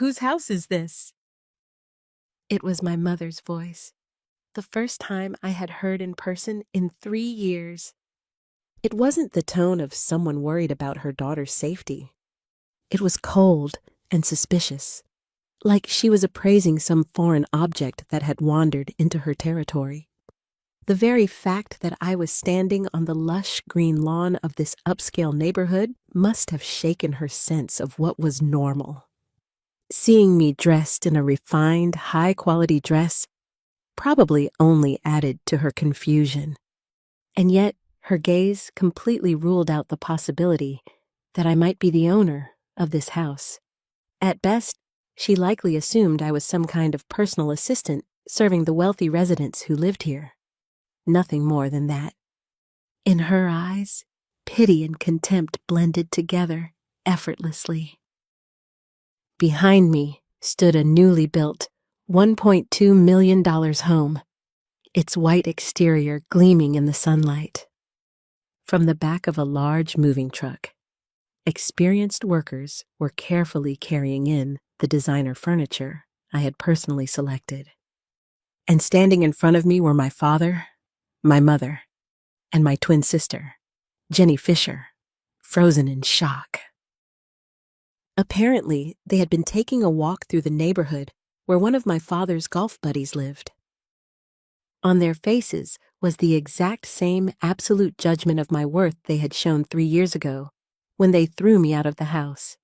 Whose house is this?" It was my mother's voice, the first time I had heard in person in 3 years. It wasn't the tone of someone worried about her daughter's safety. It was cold and suspicious, like she was appraising some foreign object that had wandered into her territory. The very fact that I was standing on the lush green lawn of this upscale neighborhood must have shaken her sense of what was normal. Seeing me dressed in a refined, high-quality dress probably only added to her confusion. And yet, her gaze completely ruled out the possibility that I might be the owner of this house. At best, she likely assumed I was some kind of personal assistant serving the wealthy residents who lived here. Nothing more than that. In her eyes, pity and contempt blended together effortlessly. Behind me stood a newly built $1.2 million home, its white exterior gleaming in the sunlight. From the back of a large moving truck, experienced workers were carefully carrying in the designer furniture I had personally selected. And standing in front of me were my father, my mother, and my twin sister, Jenny Fisher, frozen in shock. Apparently, they had been taking a walk through the neighborhood where one of my father's golf buddies lived. On their faces was the exact same absolute judgment of my worth they had shown 3 years ago when they threw me out of the house.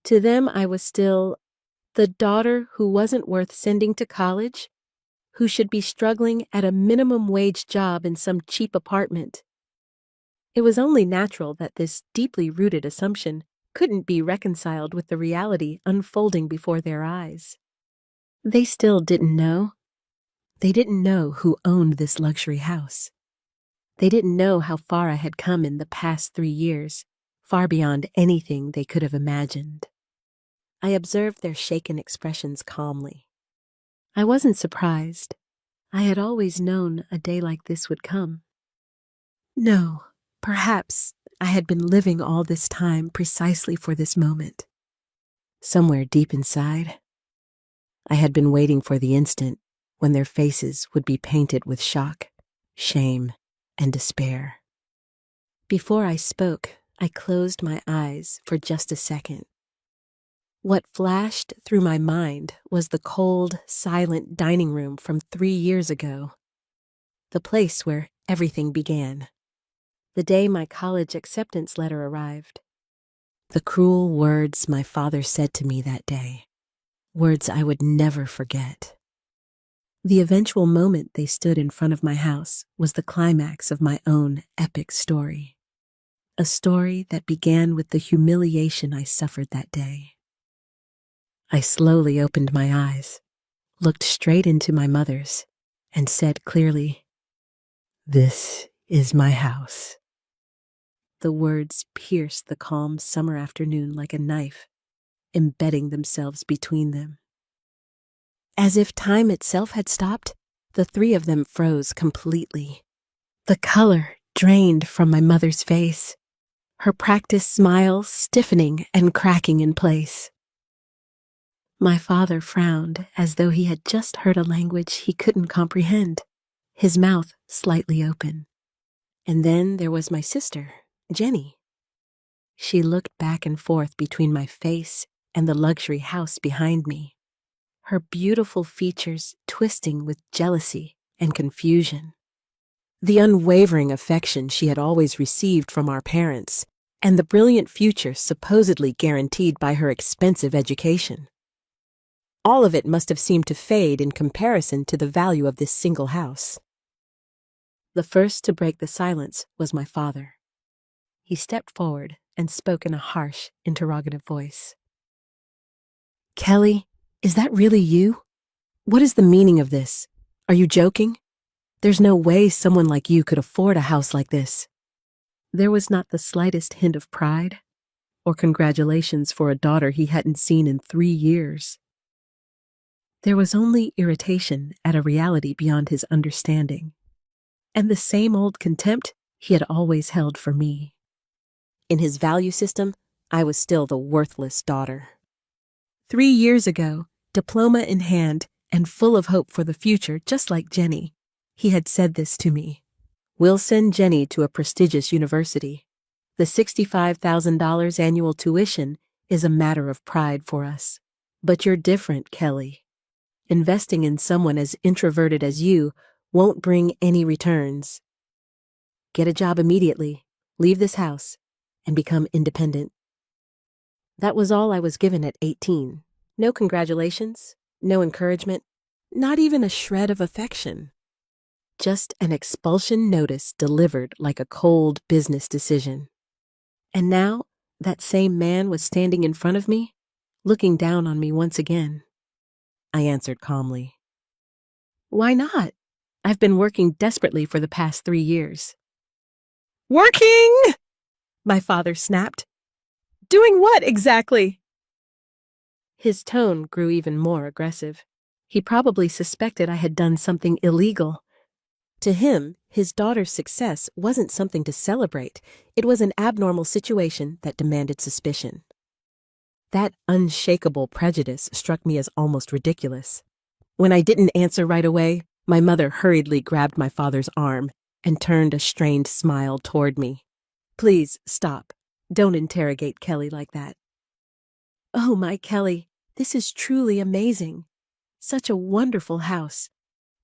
To them, I was still the daughter who wasn't worth sending to college, who should be struggling at a minimum wage job in some cheap apartment. It was only natural that this deeply rooted assumption couldn't be reconciled with the reality unfolding before their eyes. They still didn't know. They didn't know who owned this luxury house. They didn't know how far I had come in the past 3 years, far beyond anything they could have imagined. I observed their shaken expressions calmly. I wasn't surprised. I had always known a day like this would come. No, perhaps I had been living all this time precisely for this moment. Somewhere deep inside, I had been waiting for the instant when their faces would be painted with shock, shame, and despair. Before I spoke, I closed my eyes for just a second. What flashed through my mind was the cold, silent dining room from 3 years ago. The place where everything began. The day my college acceptance letter arrived. The cruel words my father said to me that day. Words I would never forget. The eventual moment they stood in front of my house was the climax of my own epic story. A story that began with the humiliation I suffered that day. I slowly opened my eyes, looked straight into my mother's, and said clearly, "This is my house." The words pierced the calm summer afternoon like a knife, embedding themselves between them. As if time itself had stopped, the 3 of them froze completely. The color drained from my mother's face, her practiced smile stiffening and cracking in place. My father frowned as though he had just heard a language he couldn't comprehend, his mouth slightly open. And then there was my sister, Jenny. She looked back and forth between my face and the luxury house behind me, her beautiful features twisting with jealousy and confusion. The unwavering affection she had always received from our parents, and the brilliant future supposedly guaranteed by her expensive education. All of it must have seemed to fade in comparison to the value of this single house. The first to break the silence was my father. He stepped forward and spoke in a harsh, interrogative voice. "Kelly, is that really you? What is the meaning of this? Are you joking? There's no way someone like you could afford a house like this." There was not the slightest hint of pride or congratulations for a daughter he hadn't seen in 3 years. There was only irritation at a reality beyond his understanding, and the same old contempt he had always held for me. In his value system, I was still the worthless daughter. 3 years ago, diploma in hand and full of hope for the future, just like Jenny, he had said this to me. We'll send Jenny to a prestigious university. The $65,000 annual tuition is a matter of pride for us. But you're different, Kelly. Investing in someone as introverted as you won't bring any returns. Get a job immediately, leave this house, and become independent. That was all I was given at 18. No congratulations, no encouragement, not even a shred of affection. Just an expulsion notice delivered like a cold business decision. And now, that same man was standing in front of me, looking down on me once again. I answered calmly. Why not? I've been working desperately for the past 3 years. Working? My father snapped. Doing what exactly? His tone grew even more aggressive. He probably suspected I had done something illegal. To him, his daughter's success wasn't something to celebrate. It was an abnormal situation that demanded suspicion. That unshakable prejudice struck me as almost ridiculous. When I didn't answer right away, my mother hurriedly grabbed my father's arm and turned a strained smile toward me. Please stop. Don't interrogate Kelly like that. Oh, my Kelly, this is truly amazing. Such a wonderful house.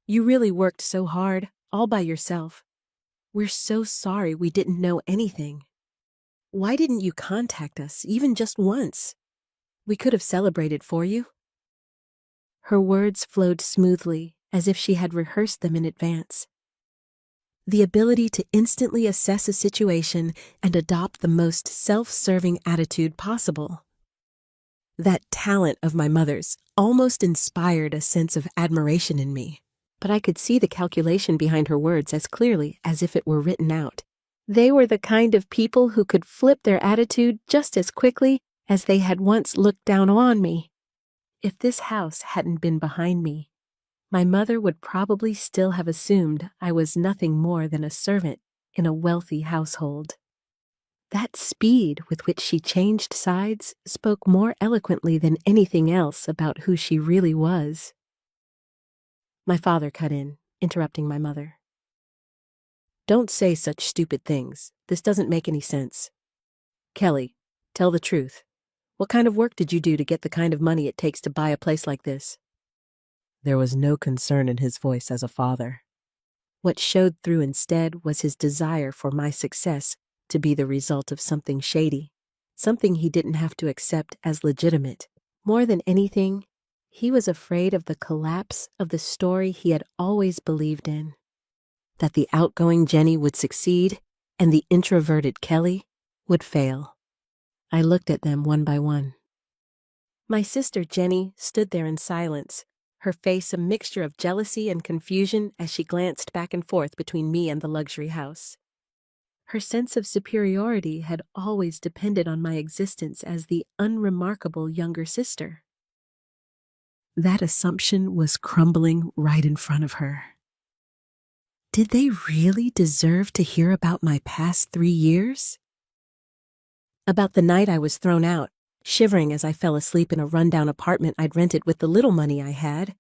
You really worked so hard, all by yourself. We're so sorry we didn't know anything. Why didn't you contact us, even just once? We could have celebrated for you. Her words flowed smoothly, as if she had rehearsed them in advance. The ability to instantly assess a situation and adopt the most self-serving attitude possible. That talent of my mother's almost inspired a sense of admiration in me, but I could see the calculation behind her words as clearly as if it were written out. They were the kind of people who could flip their attitude just as quickly as they had once looked down on me. If this house hadn't been behind me, my mother would probably still have assumed I was nothing more than a servant in a wealthy household. That speed with which she changed sides spoke more eloquently than anything else about who she really was. My father cut in, interrupting my mother. Don't say such stupid things. This doesn't make any sense. Kelly, tell the truth. What kind of work did you do to get the kind of money it takes to buy a place like this? There was no concern in his voice as a father. What showed through instead was his desire for my success to be the result of something shady, something he didn't have to accept as legitimate. More than anything, he was afraid of the collapse of the story he had always believed in, that the outgoing Jenny would succeed and the introverted Kelly would fail. I looked at them one by one. My sister Jenny stood there in silence, her face a mixture of jealousy and confusion as she glanced back and forth between me and the luxury house. Her sense of superiority had always depended on my existence as the unremarkable younger sister. That assumption was crumbling right in front of her. Did they really deserve to hear about my past 3 years? About the night I was thrown out, shivering as I fell asleep in a rundown apartment I'd rented with the little money I had.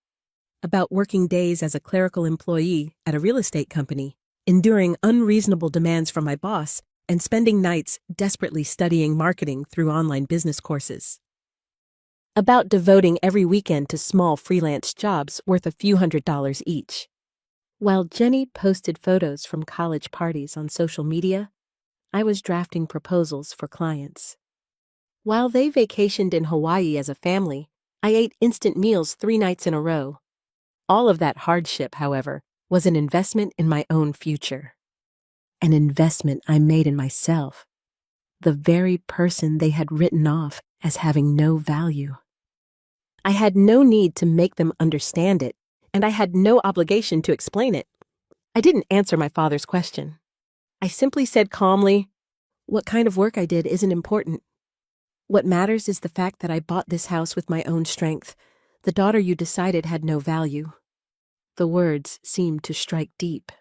About working days as a clerical employee at a real estate company, enduring unreasonable demands from my boss, and spending nights desperately studying marketing through online business courses. About devoting every weekend to small freelance jobs worth a few $100s each. While Jenny posted photos from college parties on social media, I was drafting proposals for clients. While they vacationed in Hawaii as a family, I ate instant meals 3 nights in a row. All of that hardship, however, was an investment in my own future. An investment I made in myself, the very person they had written off as having no value. I had no need to make them understand it, and I had no obligation to explain it. I didn't answer my father's question. I simply said calmly, "What kind of work I did isn't important. What matters is the fact that I bought this house with my own strength. The daughter you decided had no value." The words seemed to strike deep.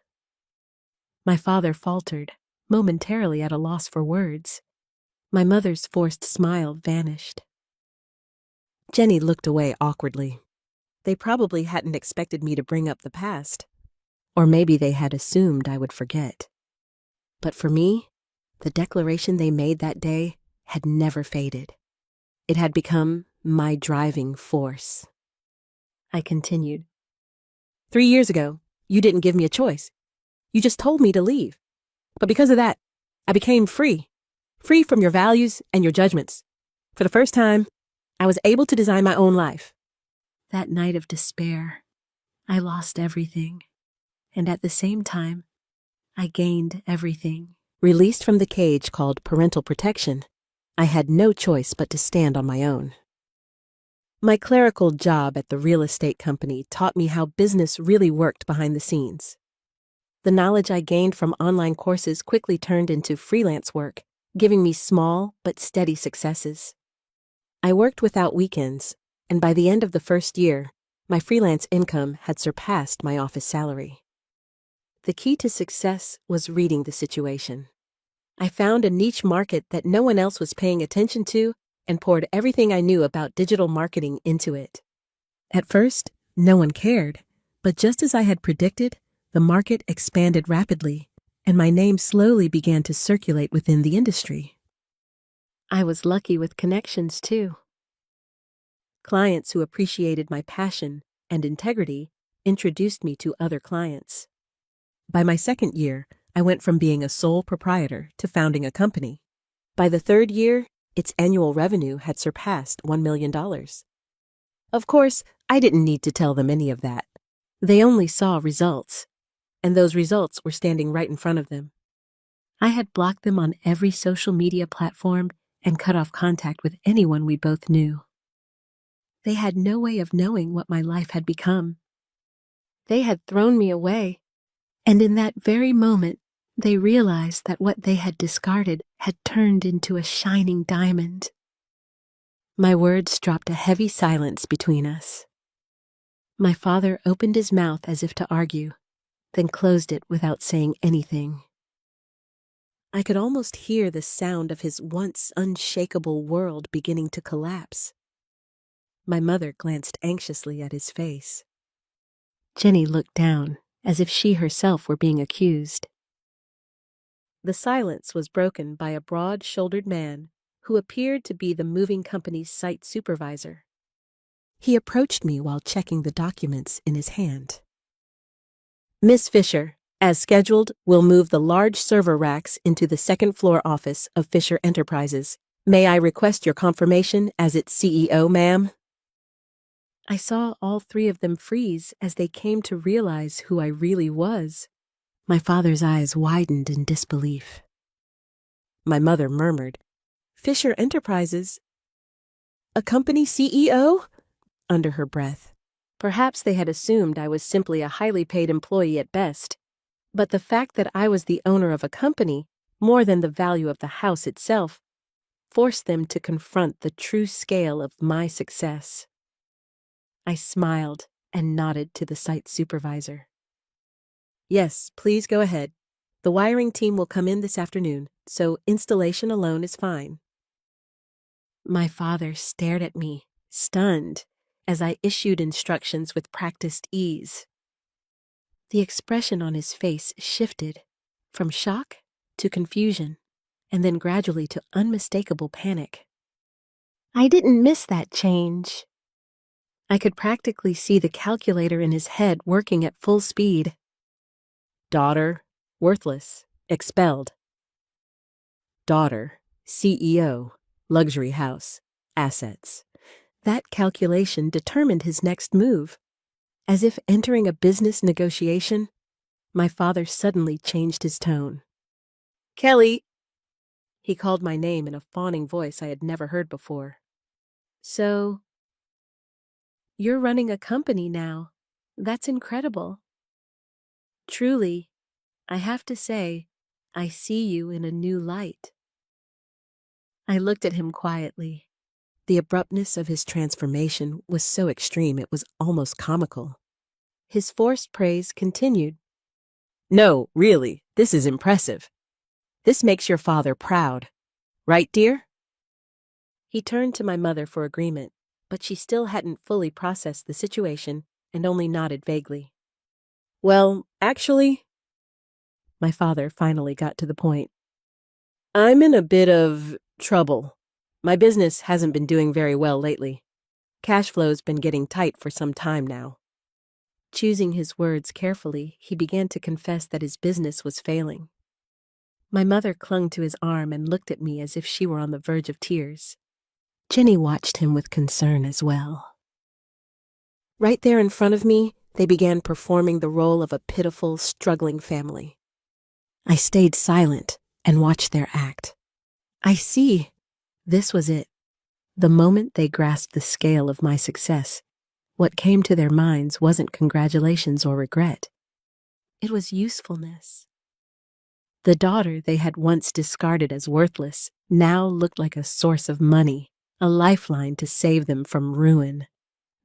My father faltered, momentarily at a loss for words. My mother's forced smile vanished. Jenny looked away awkwardly. They probably hadn't expected me to bring up the past. Or maybe they had assumed I would forget. But for me, the declaration they made that day had never faded. It had become my driving force. I continued. 3 years ago, you didn't give me a choice. You just told me to leave. But because of that, I became free. Free from your values and your judgments. For the first time, I was able to design my own life. That night of despair, I lost everything. And at the same time, I gained everything. Released from the cage called parental protection, I had no choice but to stand on my own. My clerical job at the real estate company taught me how business really worked behind the scenes. The knowledge I gained from online courses quickly turned into freelance work, giving me small but steady successes. I worked without weekends, and by the end of the first year, my freelance income had surpassed my office salary. The key to success was reading the situation. I found a niche market that no one else was paying attention to and poured everything I knew about digital marketing into it. At first, no one cared, but just as I had predicted, the market expanded rapidly, and my name slowly began to circulate within the industry. I was lucky with connections, too. Clients who appreciated my passion and integrity introduced me to other clients. By my second year, I went from being a sole proprietor to founding a company. By the third year, its annual revenue had surpassed $1 million. Of course, I didn't need to tell them any of that. They only saw results, and those results were standing right in front of them. I had blocked them on every social media platform and cut off contact with anyone we both knew. They had no way of knowing what my life had become. They had thrown me away, and in that very moment, they realized that what they had discarded had turned into a shining diamond. My words dropped a heavy silence between us. My father opened his mouth as if to argue, then closed it without saying anything. I could almost hear the sound of his once unshakable world beginning to collapse. My mother glanced anxiously at his face. Jenny looked down, as if she herself were being accused. The silence was broken by a broad-shouldered man who appeared to be the moving company's site supervisor. He approached me while checking the documents in his hand. Miss Fisher, as scheduled, will move the large server racks into the second-floor office of Fisher Enterprises. May I request your confirmation as its CEO, ma'am? I saw all three of them freeze as they came to realize who I really was. My father's eyes widened in disbelief. My mother murmured, "Fisher Enterprises? A company CEO?" under her breath. Perhaps they had assumed I was simply a highly paid employee at best, but the fact that I was the owner of a company, more than the value of the house itself, forced them to confront the true scale of my success. I smiled and nodded to the site supervisor. "Yes, please go ahead. The wiring team will come in this afternoon, so installation alone is fine." My father stared at me, stunned, as I issued instructions with practiced ease. The expression on his face shifted from shock to confusion, and then gradually to unmistakable panic. I didn't miss that change. I could practically see the calculator in his head working at full speed. Daughter, worthless, expelled. Daughter, CEO, luxury house, assets. That calculation determined his next move. As if entering a business negotiation, my father suddenly changed his tone. "Kelly!" He called my name in a fawning voice I had never heard before. "So, you're running a company now. That's incredible. Truly, I have to say, I see you in a new light." I looked at him quietly. The abruptness of his transformation was so extreme it was almost comical. His forced praise continued. "No, really, this is impressive. This makes your father proud. Right, dear?" He turned to my mother for agreement, but she still hadn't fully processed the situation and only nodded vaguely. Well, actually, my father finally got to the point. I'm in a bit of trouble. My business hasn't been doing very well lately. Cash flow's been getting tight for some time now. Choosing his words carefully, he began to confess that his business was failing. My mother clung to his arm and looked at me as if she were on the verge of tears. Jenny watched him with concern as well. Right there in front of me, they began performing the role of a pitiful, struggling family. I stayed silent and watched their act. I see. This was it. The moment they grasped the scale of my success, what came to their minds wasn't congratulations or regret. It was usefulness. The daughter they had once discarded as worthless now looked like a source of money, a lifeline to save them from ruin.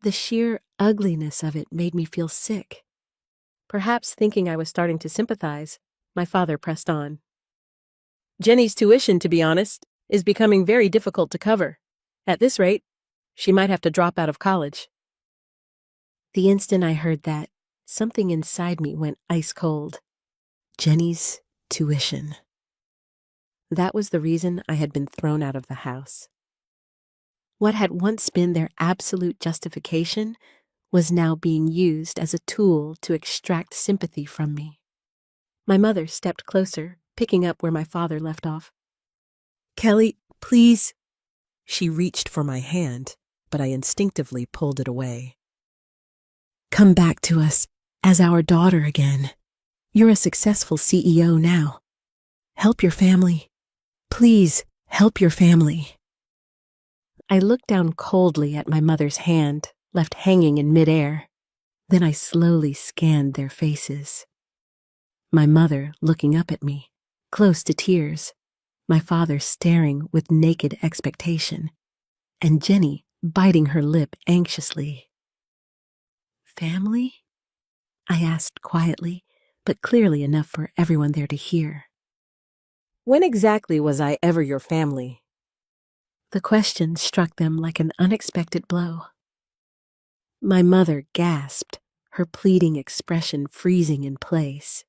The sheer ugliness of it made me feel sick. Perhaps thinking I was starting to sympathize, my father pressed on. Jenny's tuition, to be honest, is becoming very difficult to cover. At this rate, she might have to drop out of college. The instant I heard that, something inside me went ice cold. Jenny's tuition. That was the reason I had been thrown out of the house. What had once been their absolute justification was now being used as a tool to extract sympathy from me. My mother stepped closer, picking up where my father left off. Kelly, please. She reached for my hand, but I instinctively pulled it away. Come back to us as our daughter again. You're a successful CEO now. Help your family. Please help your family. I looked down coldly at my mother's hand, left hanging in midair. Then I slowly scanned their faces. My mother looking up at me, close to tears. My father staring with naked expectation, and Jenny biting her lip anxiously. Family? I asked quietly, but clearly enough for everyone there to hear. When exactly was I ever your family? The question struck them like an unexpected blow. My mother gasped, her pleading expression freezing in place.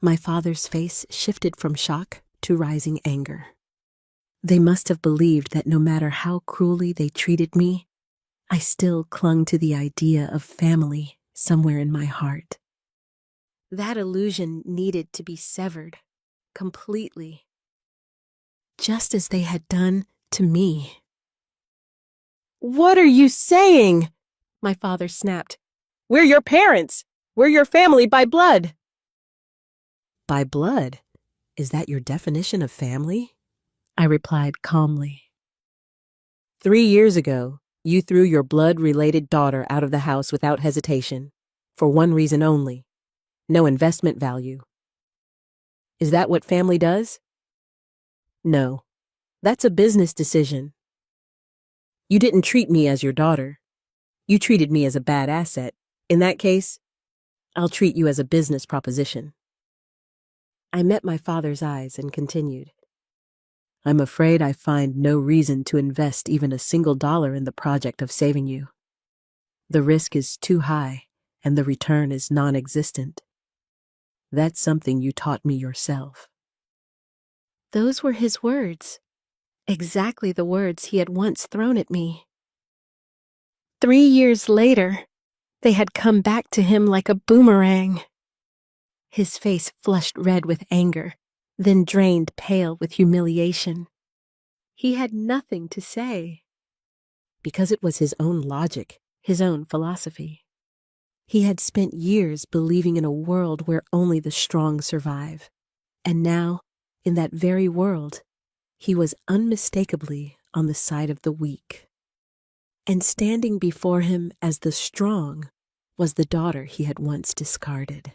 My father's face shifted from shock to rising anger. They must have believed that no matter how cruelly they treated me, I still clung to the idea of family somewhere in my heart. That illusion needed to be severed completely, just as they had done to me. What are you saying? My father snapped. We're your parents. We're your family by blood. By blood? Is that your definition of family? I replied calmly. 3 years ago, you threw your blood-related daughter out of the house without hesitation, for one reason only: no investment value. Is that what family does? No, that's a business decision. You didn't treat me as your daughter. You treated me as a bad asset. In that case, I'll treat you as a business proposition. I met my father's eyes and continued. I'm afraid I find no reason to invest even a single dollar in the project of saving you. The risk is too high, and the return is non-existent. That's something you taught me yourself. Those were his words, exactly the words he had once thrown at me. 3 years later, they had come back to him like a boomerang. His face flushed red with anger, then drained pale with humiliation. He had nothing to say, because it was his own logic, his own philosophy. He had spent years believing in a world where only the strong survive, and now, in that very world, he was unmistakably on the side of the weak. And standing before him as the strong was the daughter he had once discarded.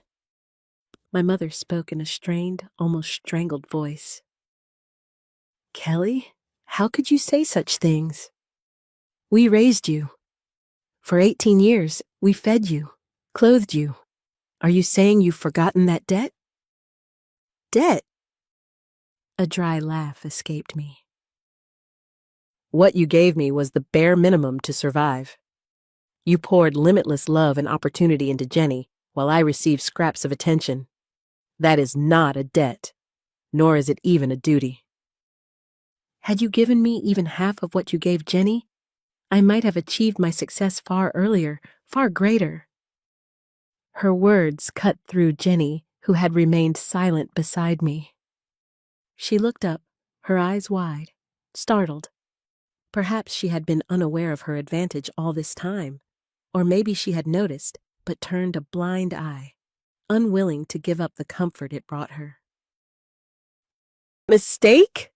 My mother spoke in a strained, almost strangled voice. Kelly, how could you say such things? We raised you. For 18 years, we fed you, clothed you. Are you saying you've forgotten that debt? Debt? A dry laugh escaped me. What you gave me was the bare minimum to survive. You poured limitless love and opportunity into Jenny, while I received scraps of attention. That is not a debt, nor is it even a duty. Had you given me even half of what you gave Jenny, I might have achieved my success far earlier, far greater. Her words cut through Jenny, who had remained silent beside me. She looked up, her eyes wide, startled. Perhaps she had been unaware of her advantage all this time, or maybe she had noticed, but turned a blind eye, unwilling to give up the comfort it brought her. Mistake?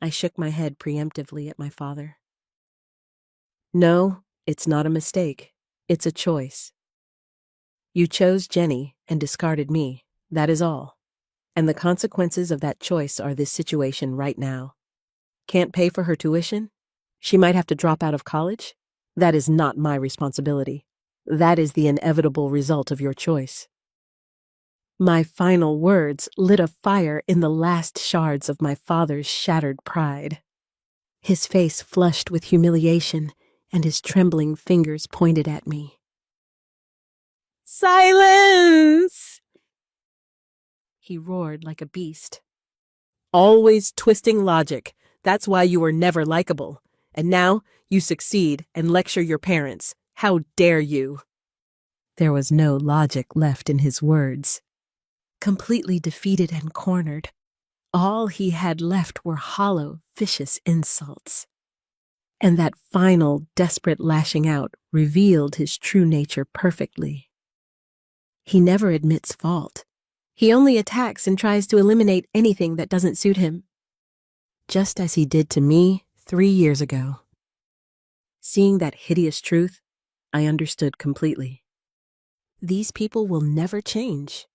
I shook my head preemptively at my father. No, it's not a mistake. It's a choice. You chose Jenny and discarded me, that is all. And the consequences of that choice are this situation right now. Can't pay for her tuition? She might have to drop out of college? That is not my responsibility. That is the inevitable result of your choice. My final words lit a fire in the last shards of my father's shattered pride. His face flushed with humiliation, and his trembling fingers pointed at me. Silence! He roared like a beast. Always twisting logic. That's why you were never likable. And now you succeed and lecture your parents. How dare you? There was no logic left in his words. Completely defeated and cornered, all he had left were hollow, vicious insults. And that final, desperate lashing out revealed his true nature perfectly. He never admits fault. He only attacks and tries to eliminate anything that doesn't suit him. Just as he did to me 3 years ago. Seeing that hideous truth, I understood completely. These people will never change.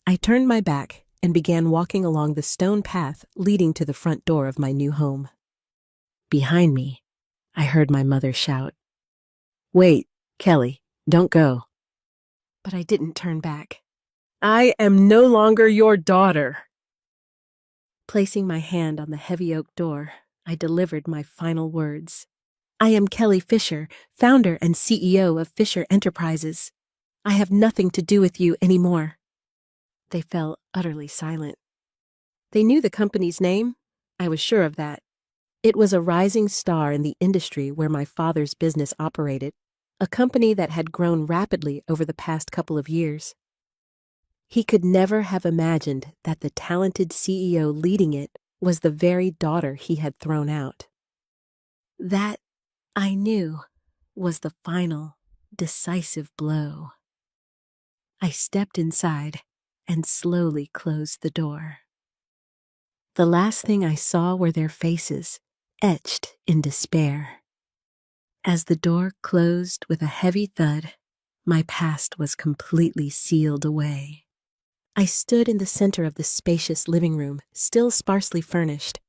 I turned my back and began walking along the stone path leading to the front door of my new home. Behind me, I heard my mother shout, "Wait, Kelly, don't go." But I didn't turn back. I am no longer your daughter. Placing my hand on the heavy oak door, I delivered my final words. I am Kelly Fisher, founder and CEO of Fisher Enterprises. I have nothing to do with you anymore. They fell utterly silent. They knew the company's name. I was sure of that. It was a rising star in the industry where my father's business operated, a company that had grown rapidly over the past couple of years. He could never have imagined that the talented CEO leading it was the very daughter he had thrown out. That, I knew, was the final, decisive blow. I stepped inside and slowly closed the door. The last thing I saw were their faces, etched in despair. As the door closed with a heavy thud, my past was completely sealed away. I stood in the center of the spacious living room, still sparsely furnished.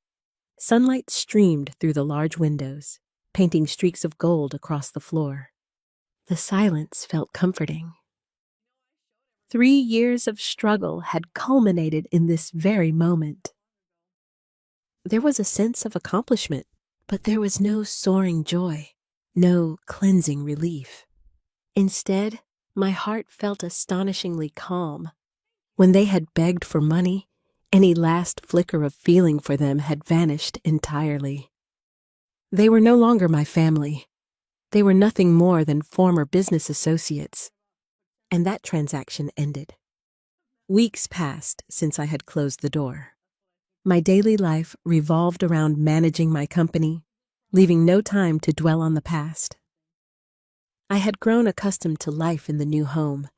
Sunlight streamed through the large windows, painting streaks of gold across the floor. The silence felt comforting. 3 years of struggle had culminated in this very moment. There was a sense of accomplishment, but there was no soaring joy, no cleansing relief. Instead, my heart felt astonishingly calm. When they had begged for money, any last flicker of feeling for them had vanished entirely. They were no longer my family. They were nothing more than former business associates. And that transaction ended. Weeks passed since I had closed the door. My daily life revolved around managing my company, leaving no time to dwell on the past. I had grown accustomed to life in the new home,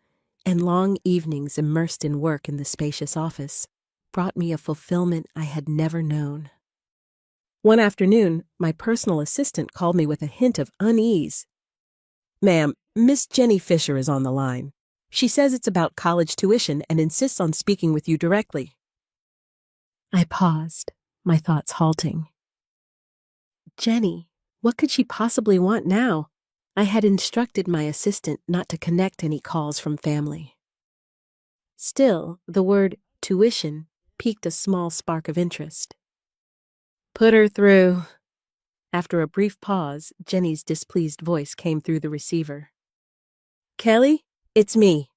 and long evenings immersed in work in the spacious office brought me a fulfillment I had never known. One afternoon, my personal assistant called me with a hint of unease. "Ma'am, Miss Jenny Fisher is on the line. She says it's about college tuition and insists on speaking with you directly." I paused, my thoughts halting. Jenny, what could she possibly want now? I had instructed my assistant not to connect any calls from family. Still, the word tuition piqued a small spark of interest. "Put her through," After a brief pause, Jenny's displeased voice came through the receiver. Kelly, it's me.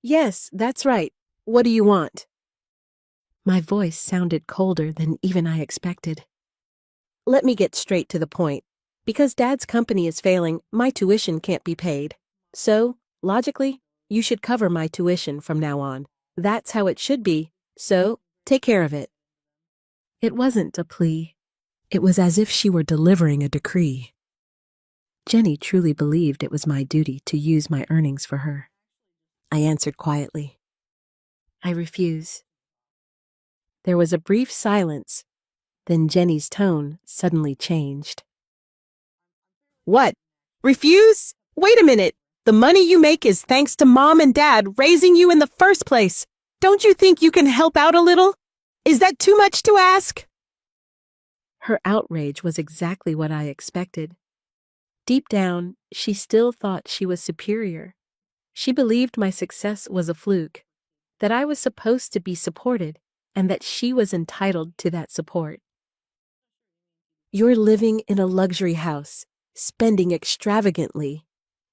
Yes, that's right. What do you want? My voice sounded colder than even I expected. Let me get straight to the point. Because Dad's company is failing, my tuition can't be paid. So, logically, you should cover my tuition from now on. That's how it should be, so take care of it. It wasn't a plea. It was as if she were delivering a decree. Jenny truly believed it was my duty to use my earnings for her. I answered quietly. I refuse. There was a brief silence. Then Jenny's tone suddenly changed. What? Refuse? Wait a minute. The money you make is thanks to Mom and Dad raising you in the first place. Don't you think you can help out a little? Is that too much to ask? Her outrage was exactly what I expected. Deep down, she still thought she was superior. She believed my success was a fluke, that I was supposed to be supported, and that she was entitled to that support. You're living in a luxury house, spending extravagantly,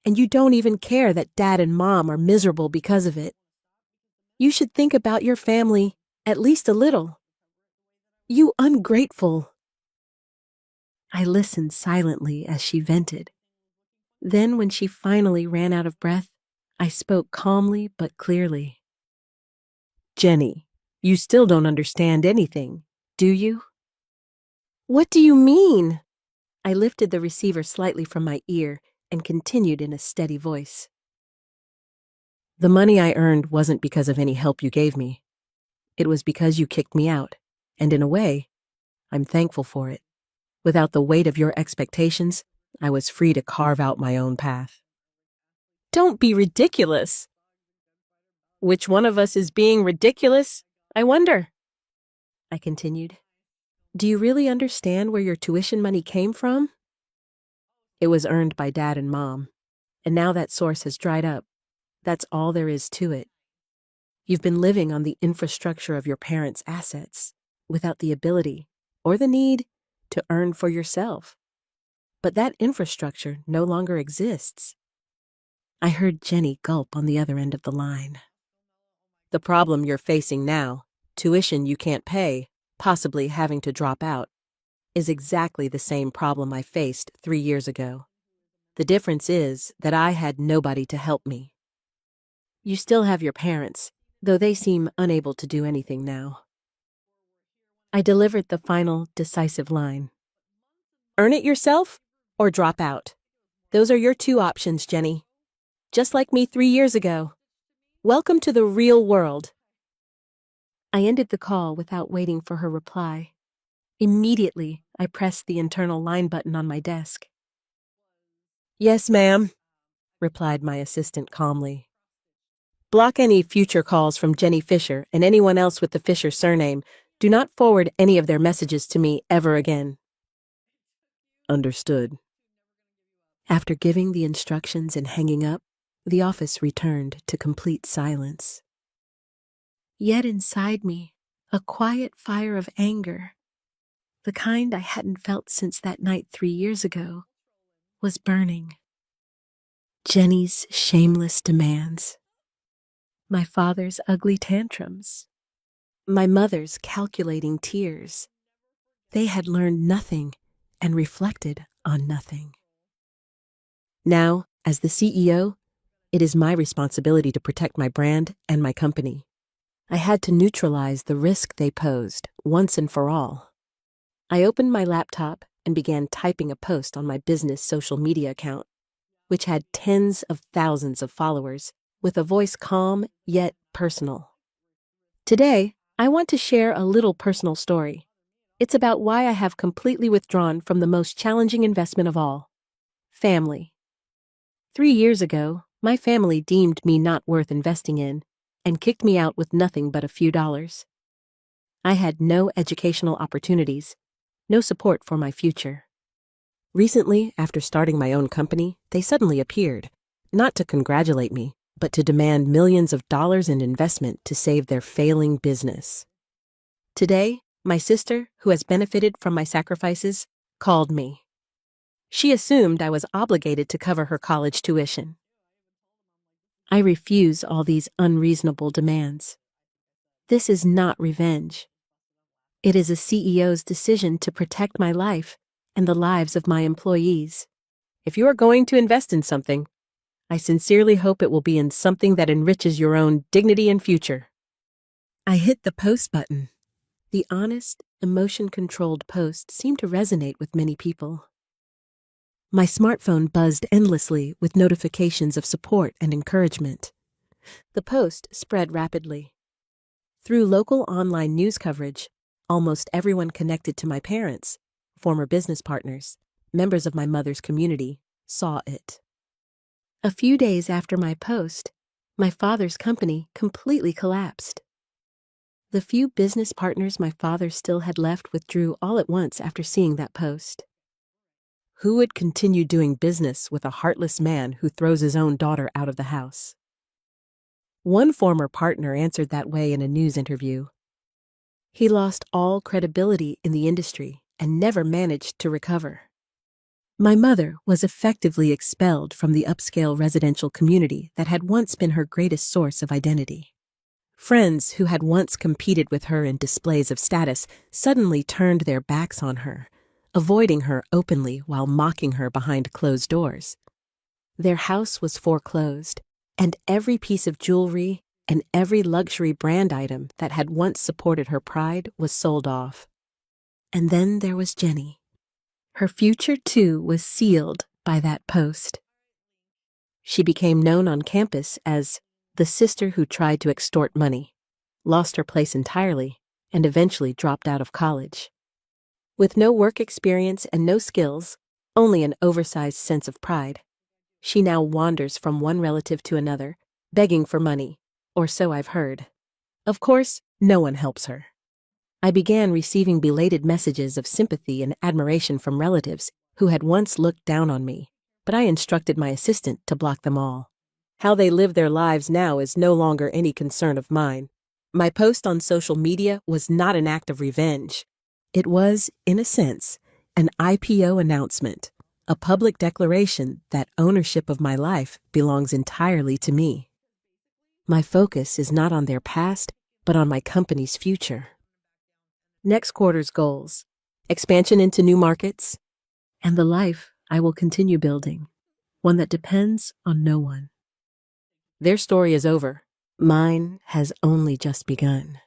and you don't even care that Dad and Mom are miserable because of it. You should think about your family, at least a little. You ungrateful. I listened silently as she vented. Then, when she finally ran out of breath, I spoke calmly but clearly. Jenny, you still don't understand anything, do you? What do you mean? I lifted the receiver slightly from my ear and continued in a steady voice. The money I earned wasn't because of any help you gave me. It was because you kicked me out, and in a way, I'm thankful for it. Without the weight of your expectations, I was free to carve out my own path. Don't be ridiculous. Which one of us is being ridiculous, I wonder? I continued. Do you really understand where your tuition money came from? It was earned by Dad and Mom, and now that source has dried up. That's all there is to it. You've been living on the infrastructure of your parents' assets, without the ability, or the need, to earn for yourself. But that infrastructure no longer exists. I heard Jenny gulp on the other end of the line. The problem you're facing now, tuition you can't pay, possibly having to drop out, is exactly the same problem I faced 3 years ago. The difference is that I had nobody to help me. You still have your parents, though they seem unable to do anything now. I delivered the final, decisive line. Earn it yourself or drop out. Those are your two options, Jenny. Just like me 3 years ago. Welcome to the real world. I ended the call without waiting for her reply. Immediately, I pressed the internal line button on my desk. Yes, ma'am, replied my assistant calmly. Block any future calls from Jenny Fisher and anyone else with the Fisher surname. Do not forward any of their messages to me ever again. Understood. After giving the instructions and hanging up, the office returned to complete silence. Yet inside me, a quiet fire of anger, the kind I hadn't felt since that night 3 years ago, was burning. Jenny's shameless demands, my father's ugly tantrums, my mother's calculating tears. They had learned nothing and reflected on nothing. Now, as the CEO, it is my responsibility to protect my brand and my company. I had to neutralize the risk they posed once and for all. I opened my laptop and began typing a post on my business social media account, which had tens of thousands of followers, with a voice calm yet personal. Today, I want to share a little personal story. It's about why I have completely withdrawn from the most challenging investment of all, family. 3 years ago, my family deemed me not worth investing in and kicked me out with nothing but a few dollars. I had no educational opportunities, no support for my future. Recently, after starting my own company, they suddenly appeared, not to congratulate me, but to demand millions of dollars in investment to save their failing business. Today, my sister, who has benefited from my sacrifices, called me. She assumed I was obligated to cover her college tuition. I refuse all these unreasonable demands. This is not revenge. It is a CEO's decision to protect my life and the lives of my employees. If you are going to invest in something, I sincerely hope it will be in something that enriches your own dignity and future. I hit the post button. The honest, emotion-controlled post seemed to resonate with many people. My smartphone buzzed endlessly with notifications of support and encouragement. The post spread rapidly. Through local online news coverage, almost everyone connected to my parents, former business partners, members of my mother's community, saw it. A few days after my post, my father's company completely collapsed. The few business partners my father still had left withdrew all at once after seeing that post. Who would continue doing business with a heartless man who throws his own daughter out of the house? One former partner answered that way in a news interview. He lost all credibility in the industry and never managed to recover. My mother was effectively expelled from the upscale residential community that had once been her greatest source of identity. Friends who had once competed with her in displays of status suddenly turned their backs on her, avoiding her openly while mocking her behind closed doors. Their house was foreclosed, and every piece of jewelry and every luxury brand item that had once supported her pride was sold off. And then there was Jenny. Her future, too, was sealed by that post. She became known on campus as the sister who tried to extort money, lost her place entirely, and eventually dropped out of college. With no work experience and no skills, only an oversized sense of pride, she now wanders from one relative to another, begging for money, or so I've heard. Of course, no one helps her. I began receiving belated messages of sympathy and admiration from relatives who had once looked down on me, but I instructed my assistant to block them all. How they live their lives now is no longer any concern of mine. My post on social media was not an act of revenge. It was, in a sense, an IPO announcement, a public declaration that ownership of my life belongs entirely to me. My focus is not on their past, but on my company's future. Next quarter's goals: expansion into new markets, and the life I will continue building, one that depends on no one. Their story is over. Mine has only just begun.